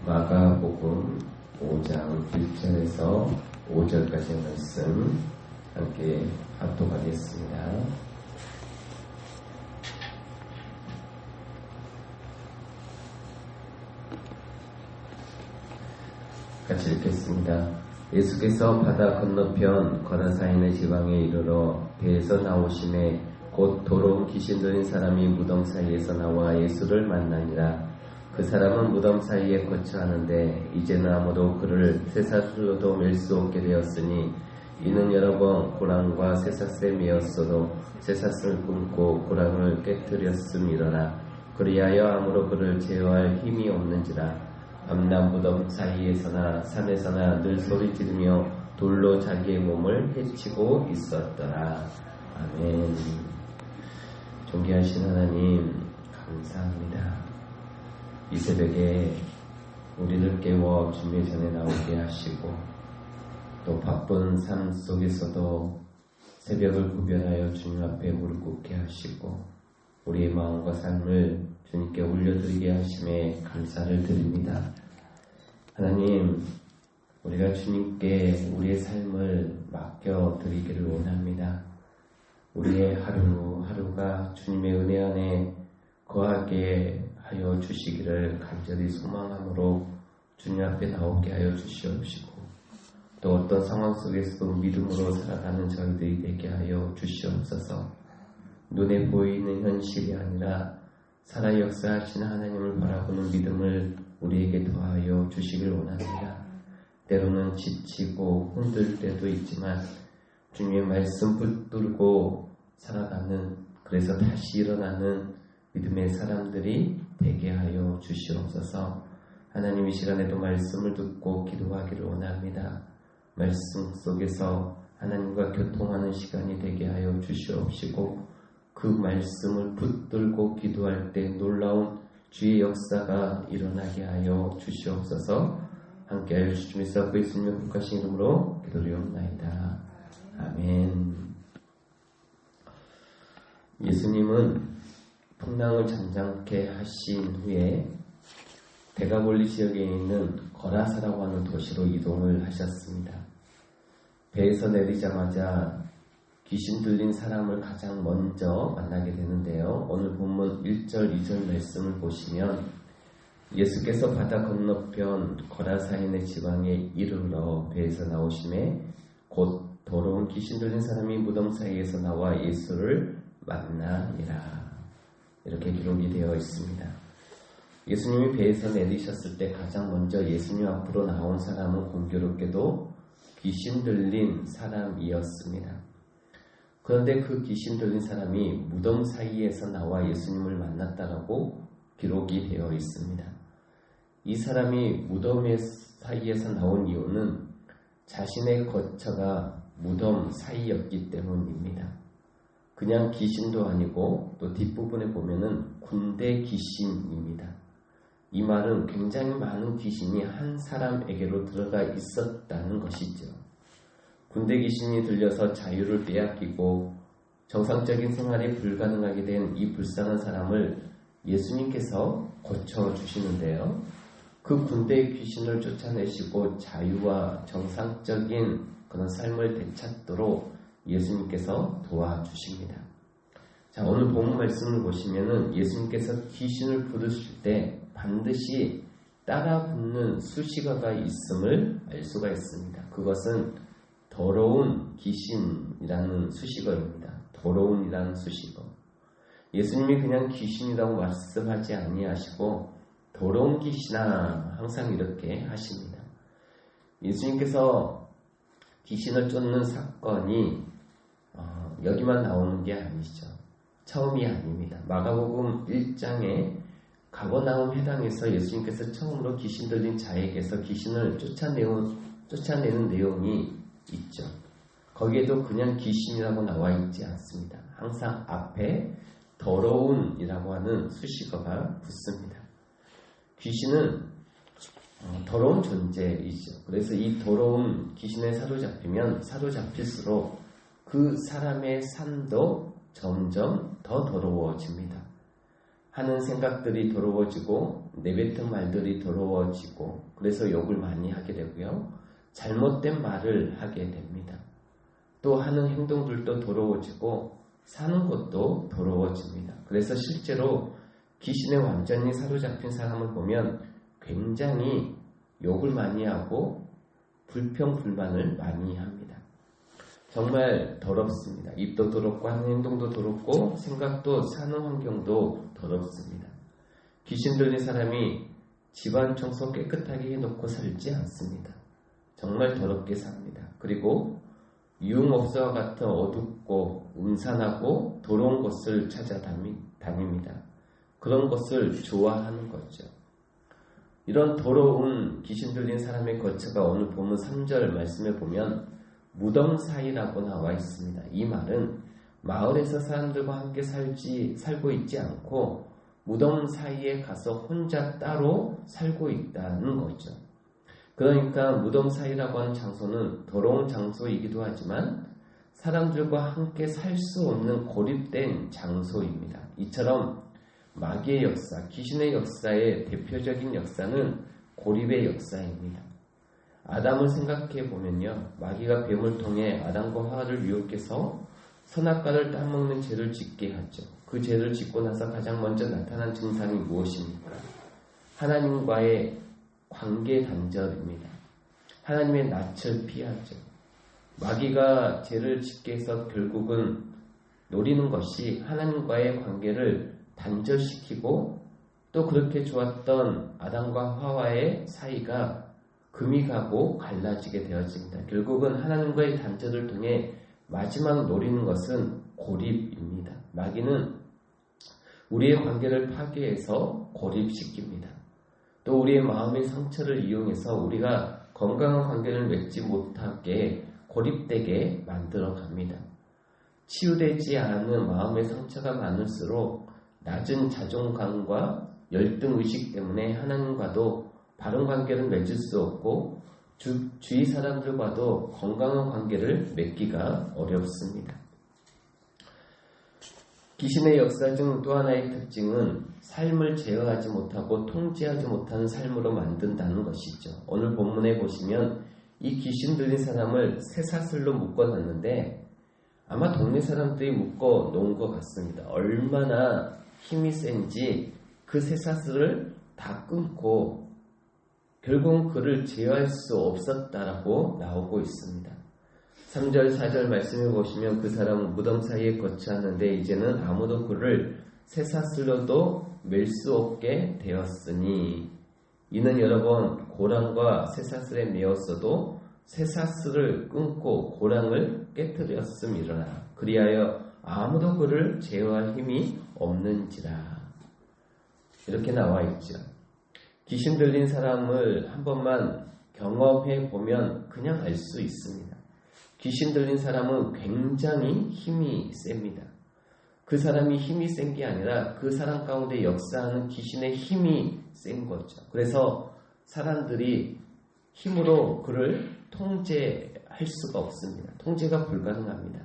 마가복음 5장 1절에서 5절까지의 말씀 함께 합독하겠습니다. 같이 읽겠습니다. 예수께서 바다 건너편 거라사인의 지방에 이르러 배에서 나오심에 곧 더러운 귀신 들린 사람이 무덤 사이에서 나와 예수를 만나니라. 그 사람은 무덤 사이에 거처하는데 이제는 아무도 그를 쇠사슬로도 맬 수 없게 되었으니 이는 여러 번 고랑과 쇠사슬에 매었어도 쇠사슬을 끊고 고랑을 깨뜨렸음이러라. 그리하여 아무도 그를 제어할 힘이 없는지라. 밤낮 무덤 사이에서나 산에서나 늘 소리 지르며 돌로 자기의 몸을 해치고 있었더라. 아멘. 존귀하신 하나님 감사합니다. 이 새벽에 우리를 깨워 주님의 전에 나오게 하시고 또 바쁜 삶 속에서도 새벽을 구별하여 주님 앞에 무릎 꿇게 하시고 우리의 마음과 삶을 주님께 올려드리게 하심에 감사를 드립니다. 하나님, 우리가 주님께 우리의 삶을 맡겨드리기를 원합니다. 우리의 하루하루가 주님의 은혜 안에 거하게 하여 주시기를 간절히 소망함으로 주님 앞에 나오게 하여 주시옵시고 또 어떤 상황 속에서도 믿음으로 살아가는 저희들이 되게 하여 주시옵소서. 눈에 보이는 현실이 아니라 살아 역사하시는 하나님을 바라보는 믿음을 우리에게 더하여 주시길 원합니다. 때로는 지치고 흔들 때도 있지만 주님의 말씀 붙들고 살아가는, 그래서 다시 일어나는 믿음의 사람들이 되게 하여 주시옵소서. 하나님, 이 시간에도 말씀을 듣고 기도하기를 원합니다. 말씀 속에서 하나님과 교통하는 시간이 되게 하여 주시옵시고 그 말씀을 붙들고 기도할 때 놀라운 주의 역사가 일어나게 하여 주시옵소서. 함께 하여 주시면서 그 예수님의 복하신 이름으로 기도드리옵나이다. 아멘. 예수님은 풍랑을 잠잠케 하신 후에 데가볼리 지역에 있는 거라사라고 하는 도시로 이동을 하셨습니다. 배에서 내리자마자 귀신 들린 사람을 가장 먼저 만나게 되는데요. 오늘 본문 1절, 2절 말씀을 보시면 예수께서 바다 건너편 거라사인의 지방에 이르러 배에서 나오심에 곧 더러운 귀신 들린 사람이 무덤 사이에서 나와 예수를 만나니라. 이렇게 기록이 되어 있습니다. 예수님이 배에서 내리셨을 때 가장 먼저 예수님 앞으로 나온 사람은 공교롭게도 귀신 들린 사람이었습니다. 그런데 그 귀신 들린 사람이 무덤 사이에서 나와 예수님을 만났다라고 기록이 되어 있습니다. 이 사람이 무덤 사이에서 나온 이유는 자신의 거처가 무덤 사이였기 때문입니다. 그냥 귀신도 아니고 또 뒷부분에 보면은 군대 귀신입니다. 이 말은 굉장히 많은 귀신이 한 사람에게로 들어가 있었다는 것이죠. 군대 귀신이 들려서 자유를 빼앗기고 정상적인 생활이 불가능하게 된 이 불쌍한 사람을 예수님께서 고쳐주시는데요. 그 군대 귀신을 쫓아내시고 자유와 정상적인 그런 삶을 되찾도록 예수님께서 도와주십니다. 자, 오늘 본문 말씀을 보시면은 예수님께서 귀신을 부르실 때 반드시 따라 붙는 수식어가 있음을 알 수가 있습니다. 그것은 더러운 귀신이라는 수식어입니다. 더러운이라는 수식어. 예수님이 그냥 귀신이라고 말씀하지 아니하시고 더러운 귀신아 항상 이렇게 하십니다. 예수님께서 귀신을 쫓는 사건이 여기만 나오는 게 아니죠. 처음이 아닙니다. 마가복음 1장에 가버나움 회당에서 예수님께서 처음으로 귀신 들린 자에게서 귀신을 쫓아내는 내용이 있죠. 거기에도 그냥 귀신이라고 나와 있지 않습니다. 항상 앞에 더러운이라고 하는 수식어가 붙습니다. 귀신은 더러운 존재이죠. 그래서 이 더러운 귀신에 사로잡힐수록 그 사람의 삶도 점점 더 더러워집니다. 하는 생각들이 더러워지고 내뱉은 말들이 더러워지고 그래서 욕을 많이 하게 되고요. 잘못된 말을 하게 됩니다. 또 하는 행동들도 더러워지고 사는 것도 더러워집니다. 그래서 실제로 귀신에 완전히 사로잡힌 사람을 보면 굉장히 욕을 많이 하고 불평불만을 많이 합니다. 정말 더럽습니다. 입도 더럽고 하는 행동도 더럽고 생각도 사는 환경도 더럽습니다. 귀신 들린 사람이 집안 청소 깨끗하게 해놓고 살지 않습니다. 정말 더럽게 삽니다. 그리고 유흥업소와 같은 어둡고 음산하고 더러운 곳을 찾아다닙니다. 그런 것을 좋아하는 거죠. 이런 더러운 귀신 들린 사람의 거처가 오늘 본문 3절 말씀에 보면 무덤 사이라고 나와 있습니다. 이 말은 마을에서 사람들과 함께 살고 있지 않고 무덤 사이에 가서 혼자 따로 살고 있다는 거죠. 그러니까 무덤 사이라고 하는 장소는 더러운 장소이기도 하지만 사람들과 함께 살 수 없는 고립된 장소입니다. 이처럼 마귀의 역사, 귀신의 역사의 대표적인 역사는 고립의 역사입니다. 아담을 생각해 보면요. 마귀가 뱀을 통해 아담과 하와를 유혹해서 선악과를 따먹는 죄를 짓게 하죠. 그 죄를 짓고 나서 가장 먼저 나타난 증상이 무엇입니까? 하나님과의 관계 단절입니다. 하나님의 낯을 피하죠. 마귀가 죄를 짓게 해서 결국은 노리는 것이 하나님과의 관계를 단절시키고 또 그렇게 좋았던 아담과 하와의 사이가 금이 가고 갈라지게 되어집니다. 결국은 하나님과의 단절을 통해 마지막 노리는 것은 고립입니다. 마귀는 우리의 관계를 파괴해서 고립시킵니다. 또 우리의 마음의 상처를 이용해서 우리가 건강한 관계를 맺지 못하게 고립되게 만들어 갑니다. 치유되지 않은 마음의 상처가 많을수록 낮은 자존감과 열등의식 때문에 하나님과도 바른 관계를 맺을 수 없고 주위 사람들과도 건강한 관계를 맺기가 어렵습니다. 귀신의 역사 중 또 하나의 특징은 삶을 제어하지 못하고 통제하지 못하는 삶으로 만든다는 것이죠. 오늘 본문에 보시면 이 귀신 들린 사람을 쇠사슬로 묶어놨는데 아마 동네 사람들이 묶어 놓은 것 같습니다. 얼마나 힘이 센지 그 쇠사슬을 다 끊고 결국은 그를 제어할 수 없었다라고 나오고 있습니다. 3절 4절 말씀해 보시면 그 사람은 무덤 사이에 거처하는데 이제는 아무도 그를 쇠사슬로도 맬 수 없게 되었으니 이는 여러 번 고랑과 쇠사슬에 매었어도 쇠사슬을 끊고 고랑을 깨뜨렸음이로라. 그리하여 아무도 그를 제어할 힘이 없는지라. 이렇게 나와 있죠. 귀신 들린 사람을 한 번만 경험해 보면 그냥 알 수 있습니다. 귀신 들린 사람은 굉장히 힘이 셉니다. 그 사람이 힘이 센 게 아니라 그 사람 가운데 역사하는 귀신의 힘이 센 거죠. 그래서 사람들이 힘으로 그를 통제할 수가 없습니다. 통제가 불가능합니다.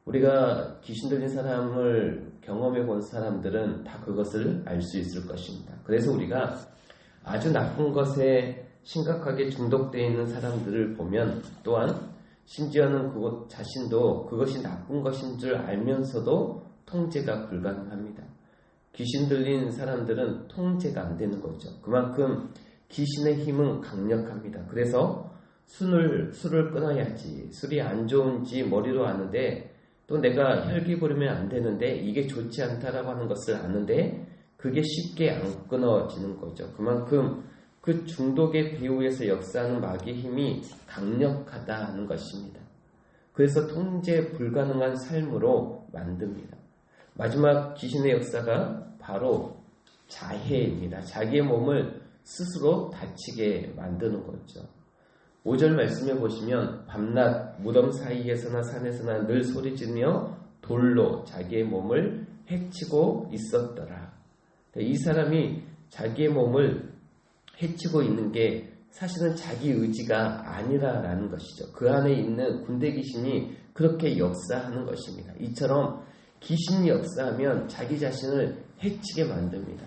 우리가 귀신 들린 사람을 경험해 본 사람들은 다 그것을 알 수 있을 것입니다. 그래서 우리가 아주 나쁜 것에 심각하게 중독되어 있는 사람들을 보면 또한 심지어는 그것 자신도 그것이 나쁜 것인 줄 알면서도 통제가 불가능합니다. 귀신 들린 사람들은 통제가 안 되는 거죠. 그만큼 귀신의 힘은 강력합니다. 그래서 술을 끊어야지. 술이 안 좋은지 머리로 아는데 또 내가 혈기 부리면 안 되는데 이게 좋지 않다라고 하는 것을 아는데 그게 쉽게 안 끊어지는 거죠. 그만큼 그 중독의 배후에서 역사하는 마귀의 힘이 강력하다는 것입니다. 그래서 통제 불가능한 삶으로 만듭니다. 마지막 귀신의 역사가 바로 자해입니다. 자기의 몸을 스스로 다치게 만드는 거죠. 5절 말씀해 보시면 밤낮 무덤 사이에서나 산에서나 늘 소리지며 돌로 자기의 몸을 해치고 있었더라. 이 사람이 자기의 몸을 해치고 있는 게 사실은 자기 의지가 아니라라는 것이죠. 그 안에 있는 군대 귀신이 그렇게 역사하는 것입니다. 이처럼 귀신이 역사하면 자기 자신을 해치게 만듭니다.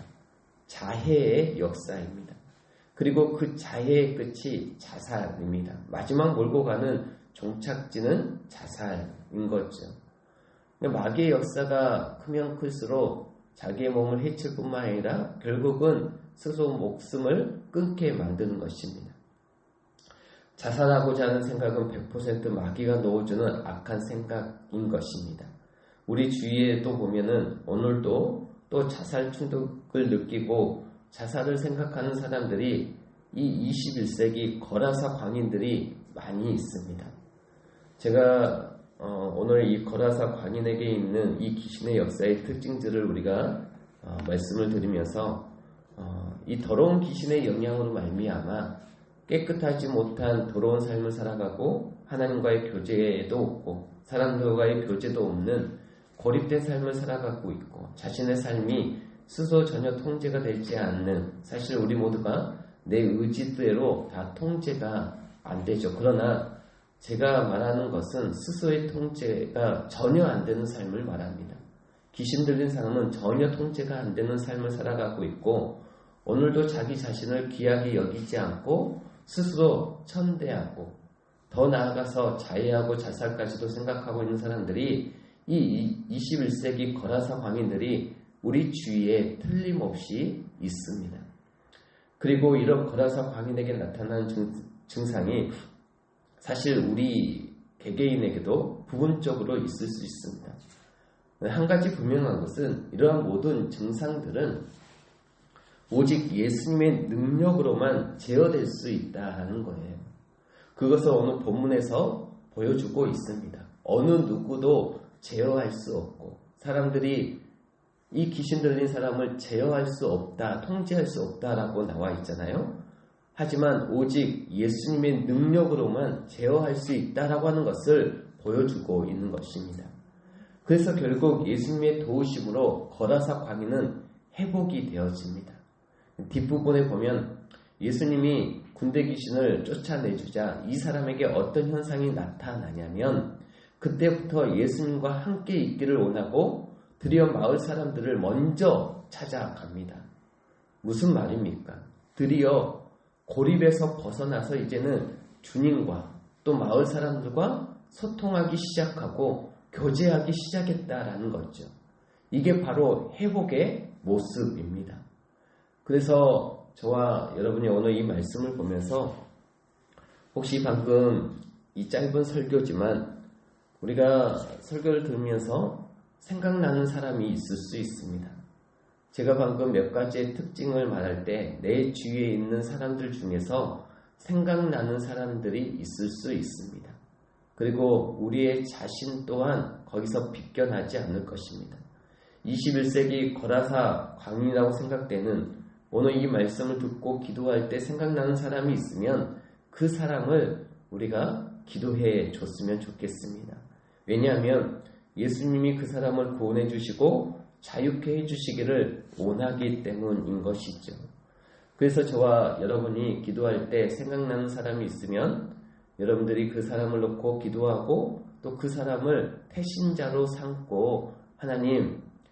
자해의 역사입니다. 그리고 그 자해의 끝이 자살입니다. 마지막 몰고 가는 종착지는 자살인 거죠. 마귀의 역사가 크면 클수록 자기의 몸을 해칠 뿐만 아니라 결국은 스스로 목숨을 끊게 만드는 것입니다. 자살하고자 하는 생각은 100% 마귀가 넣어주는 악한 생각인 것입니다. 우리 주위에도 보면은 오늘도 또 자살 충동을 느끼고 자살을 생각하는 사람들이 이 21세기 거라사 광인들이 많이 있습니다. 제가 오늘 이 거라사 광인에게 있는 이 귀신의 역사의 특징들을 우리가 말씀을 드리면서 이 더러운 귀신의 영향으로 말미암아 깨끗하지 못한 더러운 삶을 살아가고 하나님과의 교제도 없고 사람들과의 교제도 없는 고립된 삶을 살아가고 있고 자신의 삶이 스스로 전혀 통제가 되지 않는, 사실 우리 모두가 내 의지대로 다 통제가 안 되죠. 그러나 제가 말하는 것은 스스로의 통제가 전혀 안 되는 삶을 말합니다. 귀신 들린 사람은 전혀 통제가 안 되는 삶을 살아가고 있고 오늘도 자기 자신을 귀하게 여기지 않고 스스로 천대하고 더 나아가서 자해하고 자살까지도 생각하고 있는 사람들이 이 21세기 거라사 광인들이 우리 주위에 틀림없이 있습니다. 그리고 이런 거라사 광인에게 나타나는 증상이 사실 우리 개개인에게도 부분적으로 있을 수 있습니다. 한 가지 분명한 것은 이러한 모든 증상들은 오직 예수님의 능력으로만 제어될 수 있다는 거예요. 그것을 오늘 본문에서 보여주고 있습니다. 어느 누구도 제어할 수 없고 사람들이 이 귀신 들린 사람을 제어할 수 없다, 통제할 수 없다라고 나와 있잖아요. 하지만 오직 예수님의 능력으로만 제어할 수 있다라고 하는 것을 보여주고 있는 것입니다. 그래서 결국 예수님의 도우심으로 거라사 광인은 회복이 되어집니다. 뒷부분에 보면 예수님이 군대 귀신을 쫓아내주자 이 사람에게 어떤 현상이 나타나냐면 그때부터 예수님과 함께 있기를 원하고 드디어 마을 사람들을 먼저 찾아갑니다. 무슨 말입니까? 드디어 고립에서 벗어나서 이제는 주님과 또 마을 사람들과 소통하기 시작하고 교제하기 시작했다라는 거죠. 이게 바로 회복의 모습입니다. 그래서 저와 여러분이 오늘 이 말씀을 보면서 혹시 방금 이 짧은 설교지만 우리가 설교를 들으면서 생각나는 사람이 있을 수 있습니다. 제가 방금 몇 가지의 특징을 말할 때 내 주위에 있는 사람들 중에서 생각나는 사람들이 있을 수 있습니다. 그리고 우리의 자신 또한 거기서 비껴나지 않을 것입니다. 21세기 거라사 광인이라고 생각되는 오늘 이 말씀을 듣고 기도할 때 생각나는 사람이 있으면 그 사람을 우리가 기도해 줬으면 좋겠습니다. 왜냐하면 예수님이 그 사람을 구원해 주시고 자유케 해 주시기를 원하기 때문인 것이죠. 그래서 저와 여러분이 기도할 때 생각나는 사람이 있으면 여러분들이 그 사람을 놓고 기도하고 또 그 사람을 태신자로 삼고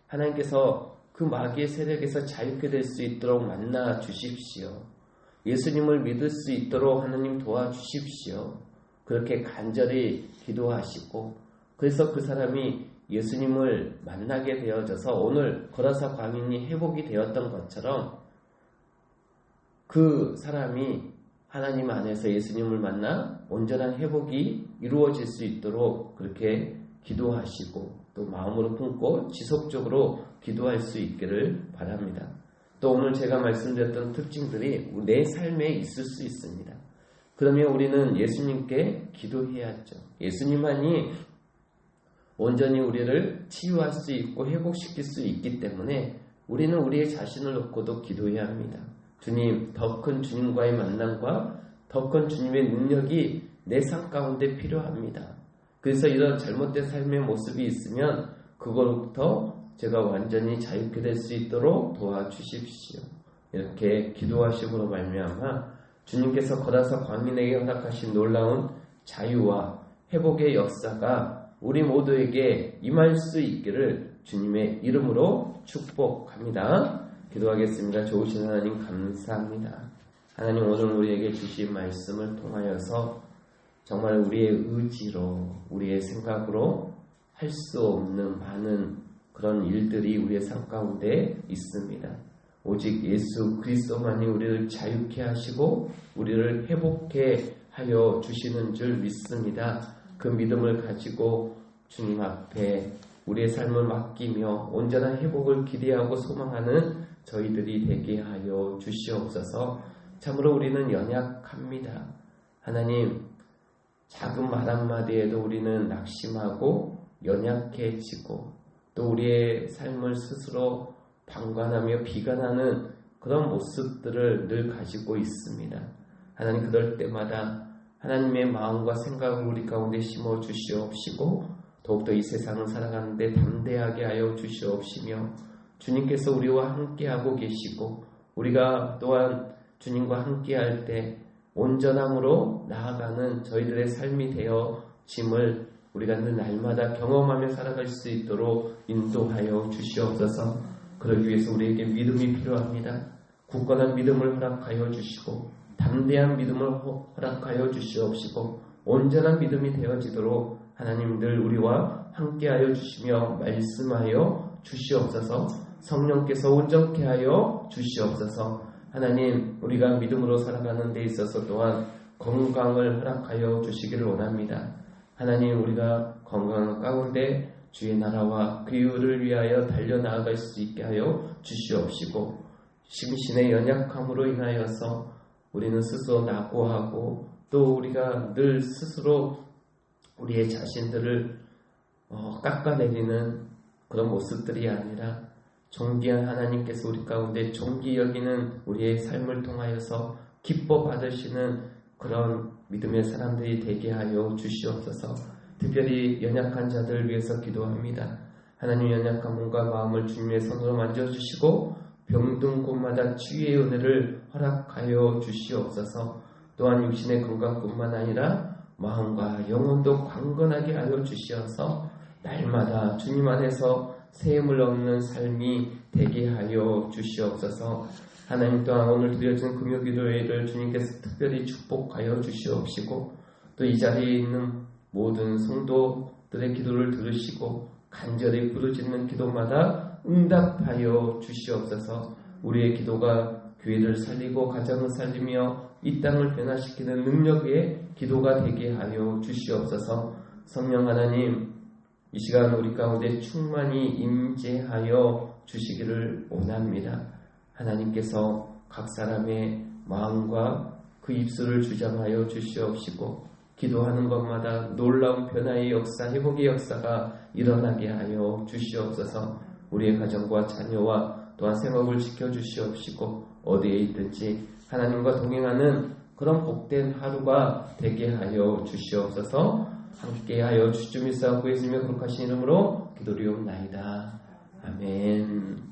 하나님께서 그 마귀의 세력에서 자유케 될 수 있도록 만나 주십시오. 예수님을 믿을 수 있도록 하나님 도와주십시오. 그렇게 간절히 기도하시고 그래서 그 사람이 예수님을 만나게 되어져서 오늘 거라사 광인이 회복이 되었던 것처럼 그 사람이 하나님 안에서 예수님을 만나 온전한 회복이 이루어질 수 있도록 그렇게 기도하시고 또 마음으로 품고 지속적으로 기도할 수 있기를 바랍니다. 또 오늘 제가 말씀드렸던 특징들이 내 삶에 있을 수 있습니다. 그러면 우리는 예수님께 기도해야죠. 예수님만이 온전히 우리를 치유할 수 있고 회복시킬 수 있기 때문에 우리는 우리의 자신을 놓고도 기도해야 합니다. 주님, 더 큰 주님과의 만남과 더 큰 주님의 능력이 내 삶 가운데 필요합니다. 그래서 이런 잘못된 삶의 모습이 있으면 그거로부터 제가 완전히 자유케 될 수 있도록 도와주십시오. 이렇게 기도하심으로 말미암아 주님께서 거라사 광인에게 허락하신 놀라운 자유와 회복의 역사가 우리 모두에게 임할 수 있기를 주님의 이름으로 축복합니다. 기도하겠습니다. 좋으신 하나님 감사합니다. 하나님 오늘 우리에게 주신 말씀을 통하여서 정말 우리의 의지로 우리의 생각으로 할 수 없는 많은 그런 일들이 우리의 삶 가운데 있습니다. 오직 예수 그리스도만이 우리를 자유케 하시고 우리를 회복케 하여 주시는 줄 믿습니다. 그 믿음을 가지고 주님 앞에 우리의 삶을 맡기며 온전한 회복을 기대하고 소망하는 저희들이 되게 하여 주시옵소서. 참으로 우리는 연약합니다. 하나님, 작은 말 한마디에도 우리는 낙심하고 연약해지고 또 우리의 삶을 스스로 방관하며 비관하는 그런 모습들을 늘 가지고 있습니다. 하나님, 그럴 때마다 하나님의 마음과 생각을 우리 가운데 심어 주시옵시고 더욱더 이 세상을 살아가는데 담대하게 하여 주시옵시며 주님께서 우리와 함께하고 계시고 우리가 또한 주님과 함께할 때 온전함으로 나아가는 저희들의 삶이 되어짐을 우리가 늘 날마다 경험하며 살아갈 수 있도록 인도하여 주시옵소서. 그러기 위해서 우리에게 믿음이 필요합니다. 굳건한 믿음을 허락하여 주시고 담대한 믿음을 허락하여 주시옵시고 온전한 믿음이 되어지도록 하나님 늘 우리와 함께하여 주시며 말씀하여 주시옵소서. 성령께서 온전케 하여 주시옵소서. 하나님, 우리가 믿음으로 살아가는 데 있어서 또한 건강을 허락하여 주시기를 원합니다. 하나님, 우리가 건강한 가운데 주의 나라와 그 이유를 위하여 달려나아갈 수 있게 하여 주시옵시고 심신의 연약함으로 인하여서 우리는 스스로 낙오하고 또 우리가 늘 스스로 우리의 자신들을 깎아내리는 그런 모습들이 아니라 존귀한 하나님께서 우리 가운데 존귀 여기는 우리의 삶을 통하여서 기뻐 받으시는 그런 믿음의 사람들이 되게 하여 주시옵소서. 특별히 연약한 자들을 위해서 기도합니다. 하나님, 연약한 몸과 마음을 주님의 손으로 만져주시고 병든 곳마다 치유의 은혜를 허락하여 주시옵소서. 또한 육신의 건강뿐만 아니라 마음과 영혼도 강건하게 하여 주시어서 날마다 주님 안에서 세임을 얻는 삶이 되게 하여 주시옵소서. 하나님, 또한 오늘 드려진 금요기도회를 주님께서 특별히 축복하여 주시옵시고 또 이 자리에 있는 모든 성도들의 기도를 들으시고 간절히 부르짖는 기도마다 응답하여 주시옵소서. 우리의 기도가 교회를 살리고 가정을 살리며 이 땅을 변화시키는 능력의 기도가 되게 하여 주시옵소서. 성령 하나님, 이 시간 우리 가운데 충만히 임재하여 주시기를 원합니다. 하나님께서 각 사람의 마음과 그 입술을 주장하여 주시옵시고 기도하는 것마다 놀라운 변화의 역사, 회복의 역사가 일어나게 하여 주시옵소서. 우리의 가정과 자녀와 또한 생업을 지켜주시옵시고 어디에 있든지 하나님과 동행하는 그런 복된 하루가 되게 하여 주시옵소서. 함께하여 주님이 싸우고 있으며 거룩하신 이름으로 기도리옵나이다. 아멘.